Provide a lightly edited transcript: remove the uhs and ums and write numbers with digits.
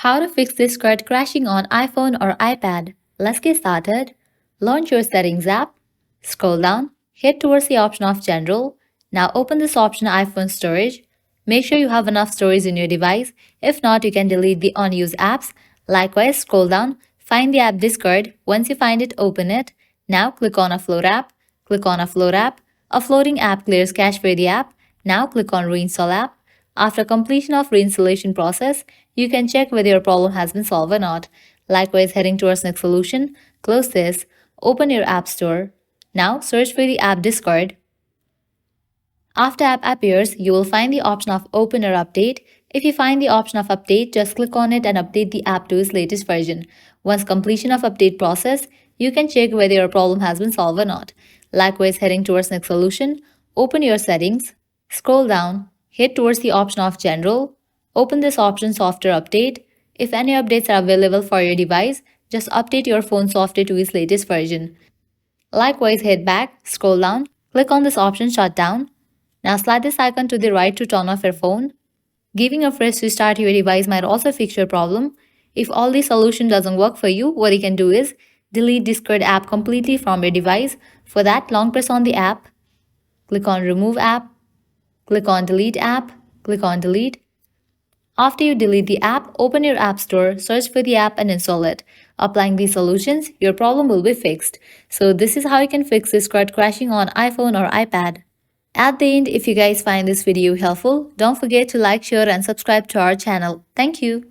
How to fix Discord crashing on iPhone or iPad. Let's get started. Launch your Settings app. Scroll down, head towards the option of General. Now open this option iPhone Storage. Make sure you have enough storage in your device. If not, you can delete the unused apps. Likewise, scroll down, find the app Discord. Once you find it, open it. Now click on Offload app. Click on Offload app. Offloading app clears cache for the app. Now click on Reinstall app. After completion of reinstallation process, you can check whether your problem has been solved or not. Likewise, heading towards next solution, close this, open your app store. Now search for the app Discord. After app appears, you will find the option of open or update. If you find the option of update, just click on it and update the app to its latest version. Once completion of update process, you can check whether your problem has been solved or not. Likewise, heading towards next solution, open your settings, scroll down, head towards the option of General. Open this option Software Update. If any updates are available for your device, just update your phone software to its latest version. Likewise, head back, scroll down, click on this option Shutdown. Now slide this icon to the right to turn off your phone. Giving a fresh restart to your device might also fix your problem. If all these solution doesn't work for you, what you can do is delete Discord app completely from your device. For that, long press on the app, click on Remove app, click on Delete app, click on Delete. After you delete the app, open your app store, search for the app and install it. Applying these solutions, your problem will be fixed. So this is how you can fix Discord crashing on iPhone or iPad. At the end, if you guys find this video helpful, don't forget to like, share and subscribe to our channel. Thank you.